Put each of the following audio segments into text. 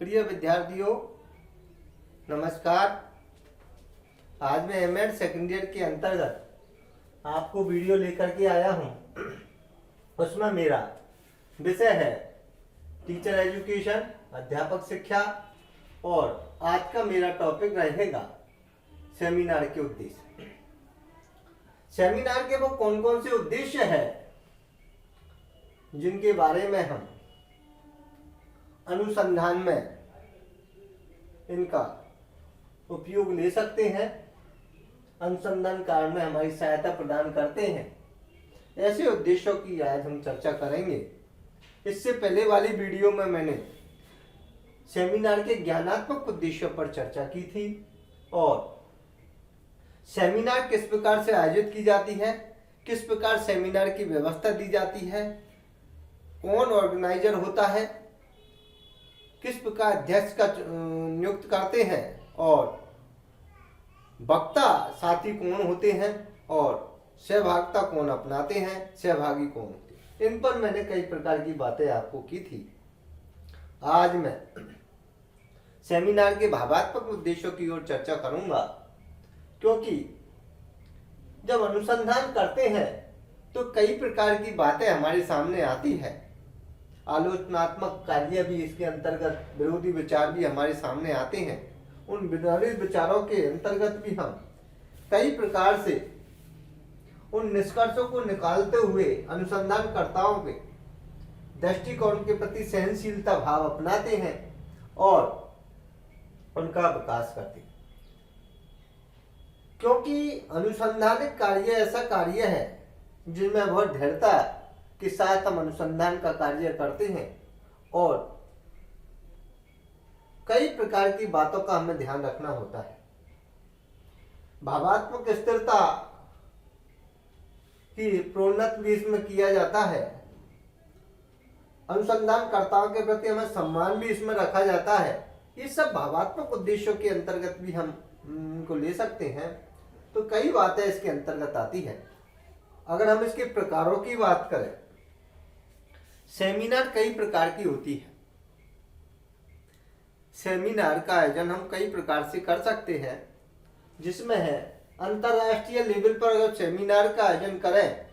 प्रिय विद्यार्थियों, नमस्कार। आज मैं एमएड सेकेंड ईयर के अंतर्गत आपको वीडियो लेकर के आया हूँ। उसमें मेरा विषय है टीचर एजुकेशन, अध्यापक शिक्षा, और आज का मेरा टॉपिक रहेगा सेमिनार के उद्देश्य। सेमिनार के वो कौन कौन से उद्देश्य है जिनके बारे में हम अनुसंधान में इनका उपयोग ले सकते हैं, अनुसंधान कार्य में हमारी सहायता प्रदान करते हैं, ऐसे उद्देश्यों की आज हम चर्चा करेंगे। इससे पहले वाली वीडियो में मैंने सेमिनार के ज्ञानात्मक उद्देश्यों पर चर्चा की थी और सेमिनार किस प्रकार से आयोजित की जाती है, किस प्रकार सेमिनार की व्यवस्था दी जाती है, कौन ऑर्गेनाइजर होता है, किस प्रकार अध्यक्ष का नियुक्त करते हैं और वक्ता साथी कौन होते हैं और सहभागिता कौन अपनाते हैं, सहभागी कौन होते हैं, इन पर मैंने कई प्रकार की बातें आपको की थी। आज मैं सेमिनार के भावात्मक उद्देश्यों की ओर चर्चा करूंगा, क्योंकि जब अनुसंधान करते हैं तो कई प्रकार की बातें हमारे सामने आती है। आलोचनात्मक कार्य भी इसके अंतर्गत, विरोधी विचार भी हमारे सामने आते हैं। उन विरोधी विचारों के अंतर्गत भी हम कई प्रकार से उन निष्कर्षों को निकालते हुए अनुसंधानकर्ताओं के दृष्टिकोण के प्रति सहनशीलता भाव अपनाते हैं और उनका विकास करते हैं। क्योंकि अनुसंधानिक कार्य ऐसा कार्य है जिनमें बहुत दृढ़ता के साथ हम अनुसंधान का कार्य करते हैं और कई प्रकार की बातों का हमें ध्यान रखना होता है। भावात्मक स्थिरता की प्रोन्नत भी इसमें किया जाता है। अनुसंधानकर्ताओं के प्रति हमें सम्मान भी इसमें रखा जाता है। ये सब भावात्मक उद्देश्यों के अंतर्गत भी हम इनको ले सकते हैं। तो कई बातें इसके अंतर्गत आती है। अगर हम इसके प्रकारों की बात करें, सेमिनार कई प्रकार की होती है। सेमिनार का आयोजन हम कई प्रकार से कर सकते हैं, जिसमें है अंतरराष्ट्रीय लेवल पर अगर सेमिनार का आयोजन करें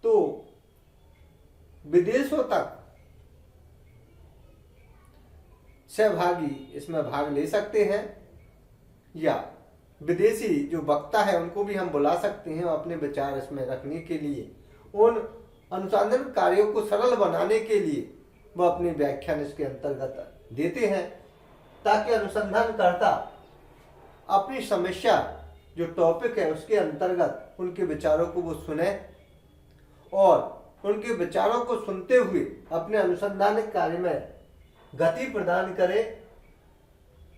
तो विदेशों तक सहभागी इसमें भाग ले सकते हैं, या विदेशी जो वक्ता है उनको भी हम बुला सकते हैं अपने विचार इसमें रखने के लिए। उन अनुसंधान कार्यों को सरल बनाने के लिए वह अपने व्याख्यान इसके अंतर्गत देते हैं, ताकि अनुसंधानकर्ता अपनी समस्या जो टॉपिक है उसके अंतर्गत उनके विचारों को वो सुने और उनके विचारों को सुनते हुए अपने अनुसंधान कार्य में गति प्रदान करे,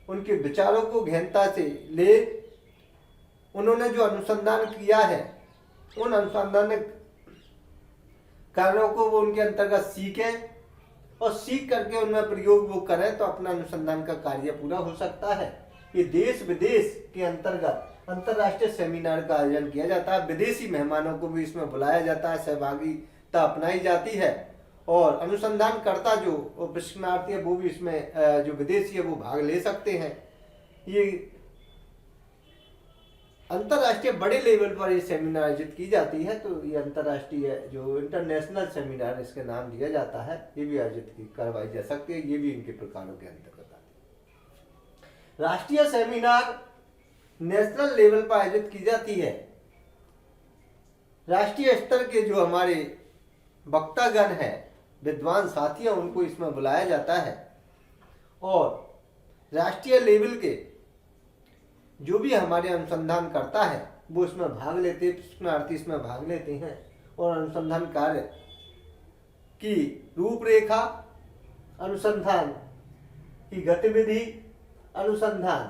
उनके विचारों को गहनता से ले, उन्होंने जो अनुसंधान किया है उन अनुसंधान कार्यों को वो उनके अंतर्गत सीखें और सीख करके उनमें प्रयोग वो करें, तो अपना अनुसंधान का कार्य पूरा हो सकता है। ये देश विदेश के अंतर्गत अंतर्राष्ट्रीय सेमिनार का आयोजन किया जाता है। विदेशी मेहमानों को भी इसमें बुलाया जाता है, सहभागिता अपनाई जाती है और अनुसंधानकर्ता जो प्रशिक्षणार्थी है वो भी इसमें जो विदेशी है वो भाग ले सकते हैं। ये अंतर्राष्ट्रीय बड़े लेवल पर ये सेमिनार आयोजित की जाती है, तो ये अंतर्राष्ट्रीय जो इंटरनेशनल सेमिनार इसके नाम दिया जाता है, ये भी आयोजित करवाई जा सकती है। ये भी इनके प्रकारों के अंतर्गत आती है। राष्ट्रीय सेमिनार नेशनल लेवल पर आयोजित की जाती है। राष्ट्रीय स्तर के जो हमारे वक्तागण है, विद्वान साथी हैं, उनको इसमें बुलाया जाता है और राष्ट्रीय लेवल के जो भी हमारे अनुसंधान करता है वो इसमें भाग लेते हैं, प्रशिक्षणार्थी इसमें भाग लेते हैं और अनुसंधान कार्य की रूपरेखा, अनुसंधान की गतिविधि, अनुसंधान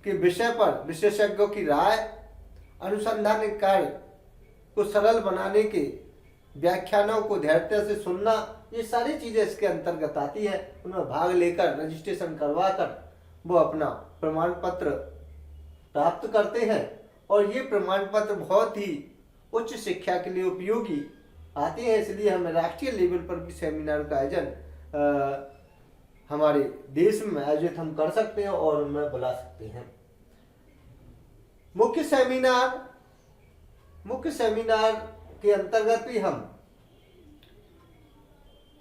के विषय पर विशेषज्ञों की राय, अनुसंधान कार्य को सरल बनाने के व्याख्यानों को धैर्यता से सुनना, ये सारी चीजें इसके अंतर्गत आती है। उनमें भाग लेकर रजिस्ट्रेशन करवा कर वो अपना प्रमाण पत्र प्राप्त करते हैं और ये प्रमाण पत्र बहुत ही उच्च शिक्षा के लिए उपयोगी आते हैं। इसलिए हमें राष्ट्रीय लेवल पर भी सेमिनार का आयोजन हमारे देश में आयोजित हम कर सकते हैं और उनमें बुला सकते हैं। मुख्य सेमिनार के अंतर्गत भी हम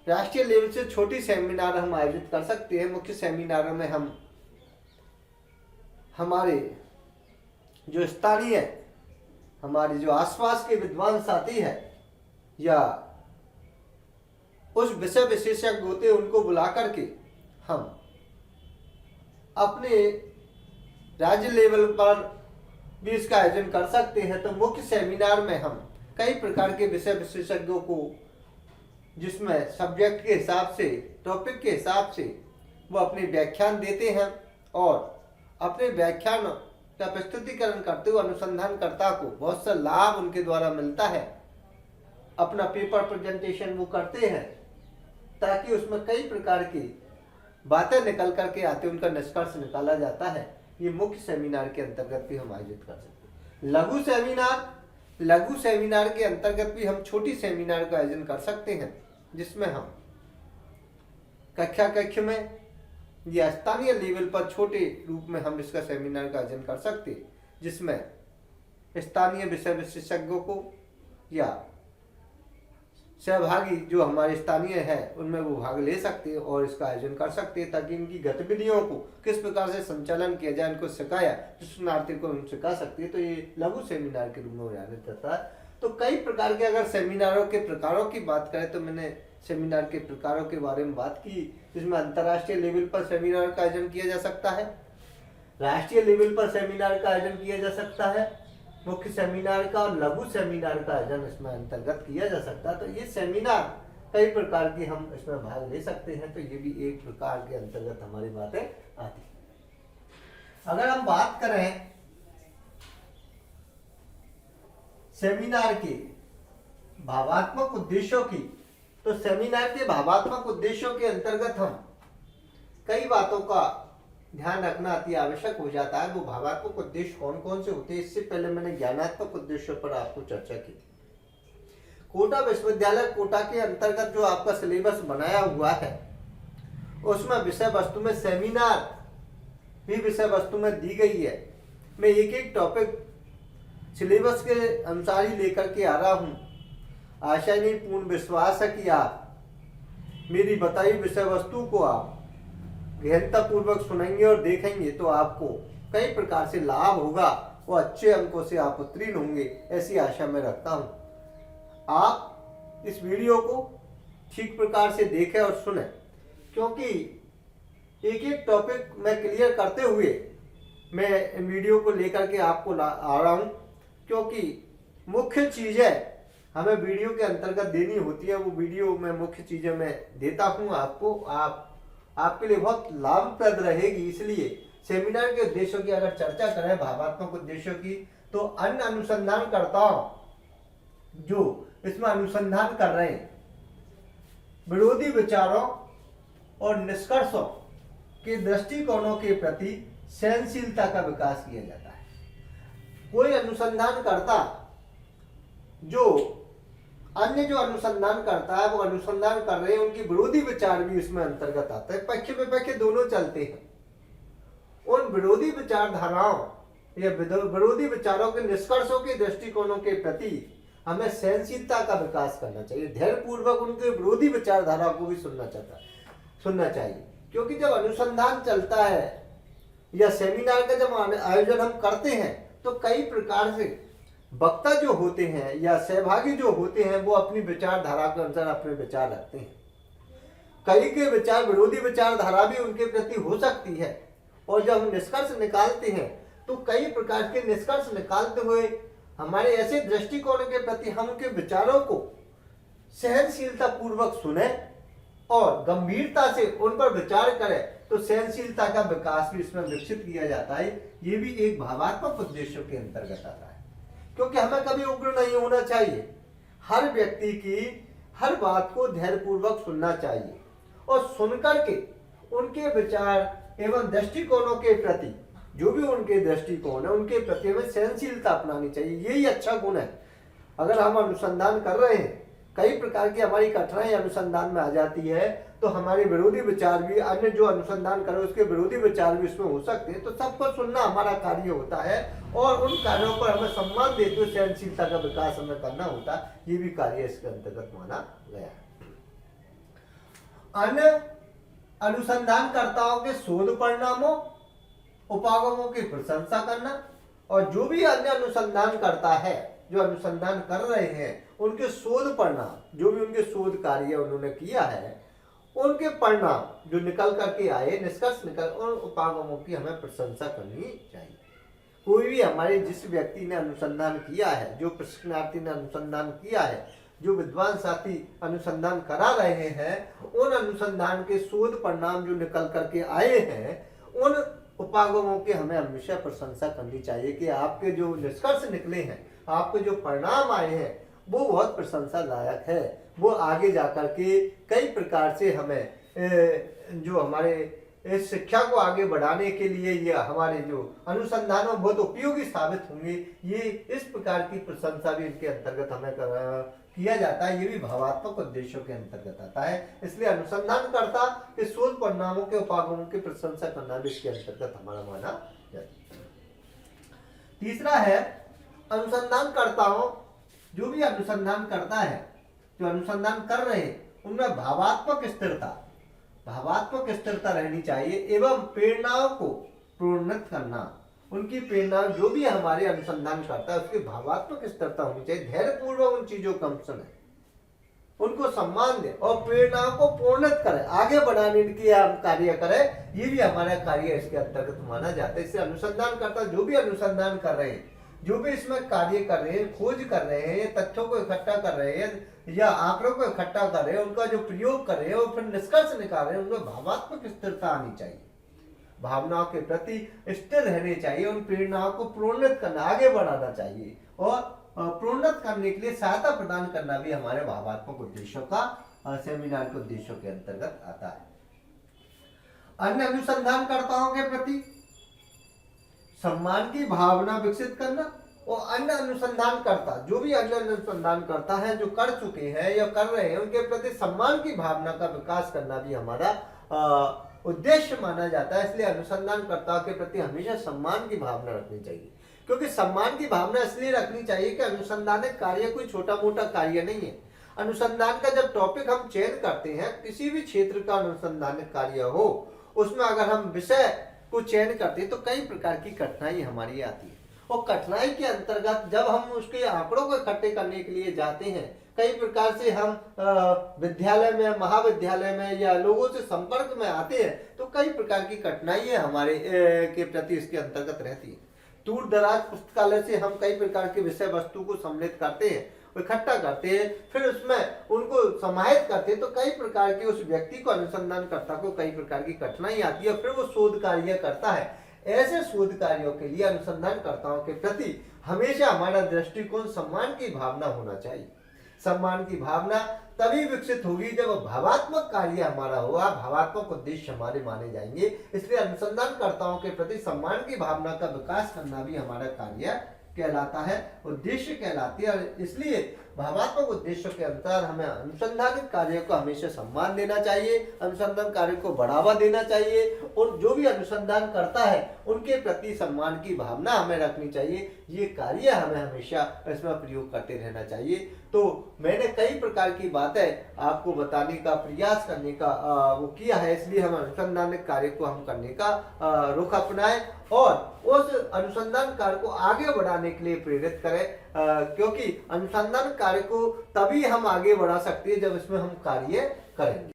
राष्ट्रीय लेवल से छोटी सेमिनार हम आयोजित कर सकते हैं। मुख्य सेमिनारों में हम हमारे जो स्थानीय, हमारे जो आसपास के विद्वान साथी हैं या उस विषय विशेषज्ञ होते हैं उनको बुला करके हम अपने राज्य लेवल पर भी इसका आयोजन कर सकते हैं। तो मुख्य सेमिनार में हम कई प्रकार के विषय विशेषज्ञों को, जिसमें सब्जेक्ट के हिसाब से, टॉपिक के हिसाब से वो अपने व्याख्यान देते हैं और अपने व्याख्यान का प्रस्तुतिकरण करते हुए अनुसंधानकर्ता को बहुत सा लाभ उनके द्वारा मिलता है। अपना पेपर प्रेजेंटेशन वो करते हैं ताकि उसमें कई प्रकार की बातें निकल करके आते, उनका निष्कर्ष निकाला जाता है। ये मुख्य सेमिनार के अंतर्गत भी हम आयोजित कर सकते हैं। लघु सेमिनार के अंतर्गत भी हम छोटी सेमिनार का आयोजन कर सकते हैं, जिसमें हम कक्षा में या स्थानीय लेवल पर छोटे रूप में हम इसका सेमिनार का आयोजन कर सकते हैं, जिसमें स्थानीय विषय विशेषज्ञों को या सहभागी जो हमारे स्थानीय हैं उनमें वो भाग ले सकते हैं और इसका आयोजन कर सकते हैं, ताकि इनकी गतिविधियों को किस प्रकार से संचालन किया जाए, इनको सिखाया, प्रशिक्षणार्थी को हम सिखा सकते हैं। तो ये लघु सेमिनार के रूप में आयोजित करता है। तो कई प्रकार के अगर सेमिनारों के प्रकारों की बात करें तो मैंने सेमिनार के प्रकारों के बारे में बात की, जिसमें अंतर्राष्ट्रीय लेवल पर सेमिनार का आयोजन किया जा सकता है, राष्ट्रीय लेवल पर सेमिनार का आयोजन किया जा सकता है, मुख्य सेमिनार का और लघु सेमिनार का आयोजन इसमें अंतर्गत किया जा सकता है। तो ये सेमिनार कई प्रकार की हम इसमें भाग ले सकते हैं। तो ये भी एक प्रकार के अंतर्गत हमारी बातें आती है। अगर हम बात करें सेमिनार के भावात्मक उद्देश्यों की, तो सेमिनार के भावात्मक उद्देश्यों के अंतर्गत हम कई बातों का ध्यान रखना अति आवश्यक हो जाता है। वो भावात्मक उद्देश्य कौन कौन से होते हैं, इससे पहले मैंने ज्ञानात्मक उद्देश्यों पर आपको चर्चा की थी। कोटा विश्वविद्यालय कोटा के अंतर्गत जो आपका सिलेबस बनाया हुआ है, उसमें विषय वस्तु में सेमिनार भी विषय वस्तु में दी गई है। मैं एक एक टॉपिक सिलेबस के अनुसार ही लेकर के आ रहा हूँ। आशा नहीं, पूर्ण विश्वास है कि आप मेरी बताई विषय वस्तु को आप गहनता पूर्वक सुनेंगे और देखेंगे तो आपको कई प्रकार से लाभ होगा और अच्छे अंकों से आप उत्तीर्ण होंगे, ऐसी आशा मैं रखता हूं। आप इस वीडियो को ठीक प्रकार से देखें और सुने, क्योंकि एक एक टॉपिक मैं क्लियर करते हुए मैं वीडियो को लेकर के आपको आ रहा हूं, क्योंकि मुख्य चीजें हमें वीडियो के अंतर्गत देनी होती है। वो वीडियो में मुख्य चीजें मैं देता हूं आपको, आपके लिए बहुत लाभप्रद रहेगी। इसलिए सेमिनार के उद्देश्यों की अगर चर्चा करें, भावात्मक उद्देश्यों की, तो अन्य अनुसंधानकर्ताओं जो इसमें अनुसंधान कर रहे हैं, विरोधी विचारों और निष्कर्षों के दृष्टिकोणों के प्रति सहनशीलता का विकास किया जाता है। कोई अनुसंधानकर्ता अन्य जो अनुसंधान करता है, वो अनुसंधान कर रहे हैं, उनकी विरोधी विचार भी इसमें अंतर्गत आता है। पक्ष विपक्ष दोनों चलते हैं। उन विरोधी विचारधाराओं या विरोधी विचारों के निष्कर्षों के दृष्टिकोणों के प्रति हमें सहनशीलता का विकास करना चाहिए, धैर्य पूर्वक उनके विरोधी विचारधारा को भी सुनना चाहिए। क्योंकि जब अनुसंधान चलता है या सेमिनार का जब आयोजन हम करते हैं, तो कई प्रकार से वक्ता जो होते हैं या सहभागी जो होते हैं, वो अपनी विचारधारा के अनुसार अपने विचार रखते हैं। कई के विचार विरोधी विचारधारा भी उनके प्रति हो सकती है, और जब हम निष्कर्ष निकालते हैं तो कई प्रकार के निष्कर्ष निकालते हुए हमारे ऐसे दृष्टिकोण के प्रति हम उनके विचारों को सहनशीलता पूर्वक सुने और गंभीरता से उन पर विचार करें, तो सहनशीलता का विकास भी इसमें विकसित किया जाता है। ये भी एक भावात्मक उद्देश्यों के अंतर्गत आता है, क्योंकि हमें कभी उग्र नहीं होना चाहिए। हर व्यक्ति की हर बात को धैर्यपूर्वक सुनना चाहिए और सुनकर के उनके विचार एवं दृष्टिकोणों के प्रति, जो भी उनके दृष्टिकोण है, उनके प्रति हमें सहनशीलता अपनानी चाहिए। यही अच्छा गुण है। अगर हम अनुसंधान कर रहे हैं, कई प्रकार की हमारी कठिनाई अनुसंधान में आ जाती है, तो हमारे विरोधी विचार भी, अन्य जो अनुसंधान करे उसके विरोधी विचार भी इसमें हो सकते हैं। तो सबको सुनना हमारा कार्य होता है और उन कार्यों पर हमें सम्मान देते हुए सहनशीलता का विकास हमें करना होता है। ये भी कार्य इसके अंतर्गत माना गया है। अन्य अनुसंधानकर्ताओं के शोध परिणामों, उपागमों की प्रशंसा करना, और जो भी अन्य अनुसंधान करता है, जो अनुसंधान कर रहे हैं, उनके शोध परिणाम, जो भी उनके शोध कार्य उन्होंने किया है, उनके परिणाम जो निकल करके आए, निष्कर्ष निकल, उन उपागमों की हमें प्रशंसा करनी चाहिए। कोई भी हमारे जिस व्यक्ति ने अनुसंधान किया है, जो प्रशिक्षणार्थी ने अनुसंधान किया है, जो विद्वान साथी अनुसंधान करा रहे हैं, उन अनुसंधान के शोध परिणाम जो निकल करके आए हैं, उन उपागमों की हमें हमेशा प्रशंसा करनी चाहिए कि आपके जो निष्कर्ष निकले हैं, आपके जो परिणाम आए हैं, वो बहुत प्रशंसा लायक है। वो आगे जाकर के कई प्रकार से हमें जो हमारे इस शिक्षा को आगे बढ़ाने के लिए या हमारे जो अनुसंधानों में बहुत उपयोगी साबित होंगे। ये इस प्रकार की प्रशंसा भी इनके अंतर्गत हमें किया जाता है। ये भी भावात्मक उद्देश्यों के अंतर्गत आता है। इसलिए अनुसंधानकर्ता के शोध परिणामों के उपागमों की प्रशंसा करना भी इसके अंतर्गत हमारा माना जाता है। तीसरा है अनुसंधानकर्ताओं, जो भी अनुसंधान करता है, जो अनुसंधान कर रहे हैं, उनमें भावात्मक स्थिरता रहनी चाहिए एवं प्रेरणाओं को प्रोन्नत करना। उनकी प्रेरणा, जो भी हमारे अनुसंधान करता है, उसकी भावात्मक स्थिरता होनी चाहिए। धैर्यपूर्वक उन चीजों को हम सुने, उनको सम्मान दें और प्रेरणाओं को प्रोन्नत करें, आगे बढ़ाने के हम कार्य करें। ये भी हमारा कार्य इसके अंतर्गत माना जाता है। इससे अनुसंधान करता, जो भी अनुसंधान कर रहे हैं, जो भी इसमें कार्य कर रहे हैं, खोज कर रहे हैं, तथ्यों को इकट्ठा कर रहे हैं या आंकड़ों को इकट्ठा कर रहे हैं, उनका जो प्रयोग कर रहे हैं और फिर निष्कर्ष निकाल रहे हैं, उनमें भावात्मक स्थिरता आनी चाहिए, भावनाओं के प्रति स्थिर रहने चाहिए, उन प्रेरणाओं को प्रोन्नत करना, आगे बढ़ाना चाहिए और प्रोन्नत करने के लिए सहायता प्रदान करना भी हमारे भावात्मक उद्देश्यों का, सेमिनार के उद्देश्यों के अंतर्गत आता है। अन्य अनुसंधानकर्ताओं के प्रति सम्मान की भावना विकसित करना और अन्य अनुसंधानकर्ता, जो भी अन्य अनुसंधान करता है, जो कर चुके हैं या कर रहे हैं, उनके प्रति सम्मान की भावना का विकास करना भी हमारा उद्देश्य माना जाता है। इसलिए अनुसंधानकर्ताओं के प्रति हमेशा सम्मान की भावना रखनी चाहिए, क्योंकि सम्मान की भावना इसलिए रखनी चाहिए कि अनुसंधानिक कार्य कोई छोटा मोटा कार्य नहीं है। अनुसंधान का जब टॉपिक हम चयन करते हैं, किसी भी क्षेत्र का अनुसंधानिक कार्य हो, उसमें अगर हम विषय को चयन करते हैं तो कई प्रकार की कठिनाई हमारी आती है। और कठिनाई के अंतर्गत जब हम उसके आंकड़ों को इकट्ठे करने के लिए जाते हैं, कई प्रकार से हम विद्यालय में, महाविद्यालय में या लोगों से संपर्क में आते हैं, तो कई प्रकार की कठिनाइयां हमारे के प्रति इसके अंतर्गत रहती है। दूर दराज पुस्तकालय से हम कई प्रकार के विषय वस्तु को सम्मिलित करते हैं, इकट्ठा करते हैं, फिर उसमें उनको समाहित करते हैं, तो कई प्रकार के उस व्यक्ति को, अनुसंधानकर्ता को कई प्रकार की कठिनाई आती है, फिर वो शोध कार्य करता है। ऐसे शोध कार्यों के लिए अनुसंधानकर्ताओं के प्रति हमेशा हमारा दृष्टिकोण सम्मान की भावना होना चाहिए। सम्मान की भावना तभी विकसित होगी जब भावात्मक कार्य हमारा होगा, भावात्मक उद्देश्य हमारे माने जाएंगे। इसलिए अनुसंधानकर्ताओं के प्रति सम्मान की भावना का विकास करना भी हमारा कार्य कहलाता है, उद्देश्य कहलाती है। और इसलिए भावात्मक उद्देश्यों के अनुसार हमें अनुसंधानिक कार्य को हमेशा सम्मान देना चाहिए, अनुसंधान कार्य को बढ़ावा देना चाहिए और जो भी अनुसंधान करता है उनके प्रति सम्मान की भावना हमें रखनी चाहिए। ये कार्य हमें हमेशा इसमें प्रयोग करते रहना चाहिए। तो मैंने कई प्रकार की बातें आपको बताने का, प्रयास करने का वो किया है, इसलिए हम अनुसंधानिक कार्य को हम करने का रुख अपनाएं और उस अनुसंधान कार्य को आगे बढ़ाने के लिए प्रेरित करें, क्योंकि अनुसंधान कार्य को तभी हम आगे बढ़ा सकते हैं जब इसमें हम कार्य करेंगे।